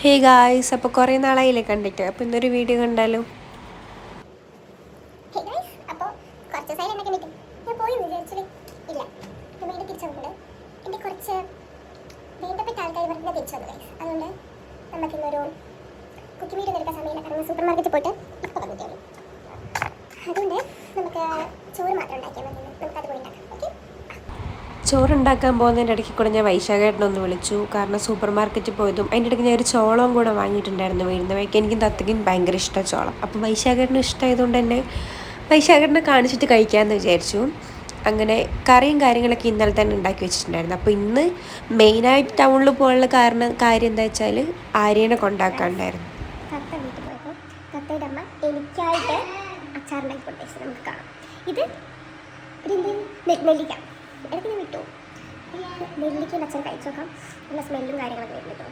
Hey guys, അപ്പോൾ കുറേ നാളായില്ലേ കണ്ടിട്ട്, അപ്പോൾ ഇന്നൊരു വീഡിയോ കണ്ടാലോ? അപ്പോൾ കുറച്ച് ദിവസമായി എന്നെ കണ്ടിട്ട് ഞാൻ പോയി വിചാരിച്ചത് ഇല്ല, ഞാൻ വീണ്ടും തിരിച്ചു വന്നിട്ടുണ്ട്. എൻ്റെ കുറച്ച് വേണ്ടപ്പെട്ട ആൾക്കാർ പറഞ്ഞാൽ തിരിച്ചു വന്നു ഗൈസ്. അതുകൊണ്ട് നമുക്കിന്നൊരു കുക്കി വീഡിയോ എടുക്കാൻ സമയമില്ല, കാരണം സൂപ്പർ മാർക്കറ്റിൽ പോയിട്ട് ഇപ്പോൾ വന്നിട്ടേ. അതുകൊണ്ട് നമുക്ക് ചോറ് മാത്രം ഉണ്ടാക്കിയാൽ മതി, നമുക്കത് പോയി ഉണ്ടാക്കാം. ഓക്കെ, ചോറുണ്ടാക്കാൻ പോകുന്നതിൻ്റെ ഇടയ്ക്ക് കൂടെ ഞാൻ വൈശാഖേട്ടനൊന്ന് വിളിച്ചു. കാരണം സൂപ്പർ മാർക്കറ്റിൽ പോയതും അതിൻ്റെ ഇടയ്ക്ക് ഞാൻ ഒരു ചോളവും കൂടെ വാങ്ങിയിട്ടുണ്ടായിരുന്നു. വീഴുന്ന വഴിക്ക് എനിക്കും തത്തയ്ക്കും ഭയങ്കര ഇഷ്ടമാണ് ചോളം. അപ്പോൾ വൈശാഖേട്ടന് ഇഷ്ടമായതുകൊണ്ട് തന്നെ വൈശാഖേട്ടനെ കാണിച്ചിട്ട് കഴിക്കാമെന്ന് വിചാരിച്ചു. അങ്ങനെ കറിയും കാര്യങ്ങളൊക്കെ ഇന്നലെ തന്നെ ഉണ്ടാക്കി വെച്ചിട്ടുണ്ടായിരുന്നു. അപ്പോൾ ഇന്ന് മെയിനായിട്ട് ടൗണിൽ പോകാനുള്ള കാര്യം എന്താ വെച്ചാൽ ആര്യനെ കൊണ്ടാക്കാണ്ടായിരുന്നു. തത്ത വീട്ടിൽ പോയപ്പോൾ തത്തയുടെ അമ്മ എനിക്കായിട്ട് അച്ചാറുണ്ടാക്കി കൊടുത്തേച്ചത് നമുക്ക് കാണാം. ഇത് ഒരു നെല്ലിക്ക ഇടയ്ക്ക് ഞാൻ വിട്ടു. നെല്ലിക്കയും അച്ഛൻ കഴിച്ചു നോക്കാം, നല്ല സ്മെല്ലും കാര്യങ്ങളൊക്കെ വരുന്നുണ്ടോ.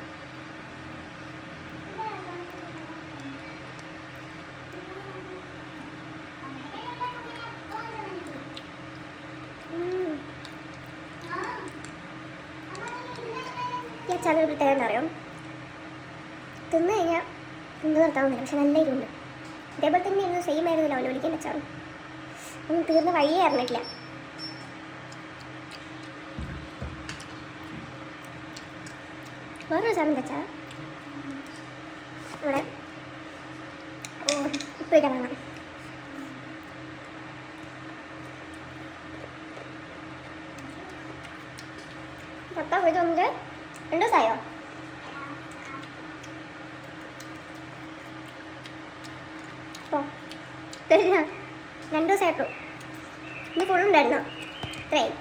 ഈ അച്ചാറിന് ഒരു പ്രത്യേകത എന്താ അറിയാം, തിന്നു കഴിഞ്ഞാൽ തിന്നു നിർത്താവുന്നില്ല, പക്ഷെ നല്ല ഇരുണ്ട്. ഇതേപോലെ തന്നെ ഇരുന്ന് സെയിം ആയിരുന്നില്ല ഒലിക്കാൻ അച്ചാറും. ഒന്നും തീർന്ന വഴിയേ അറിഞ്ഞിട്ടില്ല. വേറൊരു സാധനം വെച്ചാൽ ഇവിടെ ഇപ്പോൾ ഇടാൻ വേണം. പത്ത പോയിട്ട് വന്നിട്ട് 2 ദിവസമായോ? ഓ 2 ദിവസമായിട്ടു. ഇന്ന് ഫുള്ളുണ്ടായിരുന്നോ? ഇത്രയും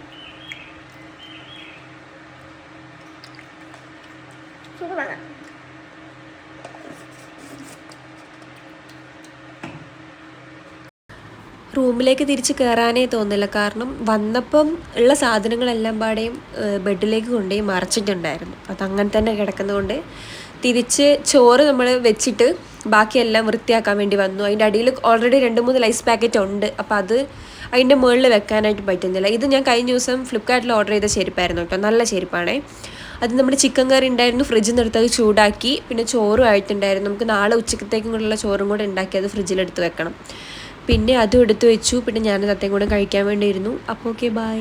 നമുക്ക് വാങ്ങാം. റൂമിലേക്ക് തിരിച്ച് കയറാനേ തോന്നില്ല. കാരണം വന്നപ്പം ഉള്ള സാധനങ്ങളെല്ലാം പാടെയും ബെഡിലേക്ക് കൊണ്ടുപോയി മറച്ചിട്ടുണ്ടായിരുന്നു. അതങ്ങനെ തന്നെ കിടക്കുന്നതുകൊണ്ട് തിരിച്ച് ചോറ് നമ്മൾ വെച്ചിട്ട് ബാക്കിയെല്ലാം വൃത്തിയാക്കാൻ വേണ്ടി വന്നു. അതിൻ്റെ അടിയിൽ ഓൾറെഡി 2-3 ഐസ് പാക്കറ്റ് ഉണ്ട്. അപ്പോൾ അത് അതിൻ്റെ മുകളിൽ വെക്കാനായിട്ട് പറ്റുന്നില്ല. ഇത് ഞാൻ കഴിഞ്ഞ ദിവസം ഫ്ലിപ്കാർട്ടിൽ ഓർഡർ ചെയ്ത ചെരുപ്പായിരുന്നു കേട്ടോ, നല്ല ചെരുപ്പാണേ. അത് നമ്മുടെ ചിക്കൻ കറി ഉണ്ടായിരുന്നു, ഫ്രിഡ്ജിൽ നിന്ന് എടുത്തത് ചൂടാക്കി. പിന്നെ ചോറും ആയിട്ടുണ്ടായിരുന്നു. നമുക്ക് നാളെ ഉച്ചക്കത്തേക്കും കൂടെയുള്ള ചോറും കൂടെ ഉണ്ടാക്കി അത് ഫ്രിഡ്ജിലെടുത്ത് വെക്കണം. പിന്നെ അതും എടുത്ത് വെച്ചു. പിന്നെ ഞാൻ തത്തയും കൂടെ കഴിക്കാൻ വേണ്ടിയിരുന്നു. അപ്പോൾ ഓക്കെ, ബൈ.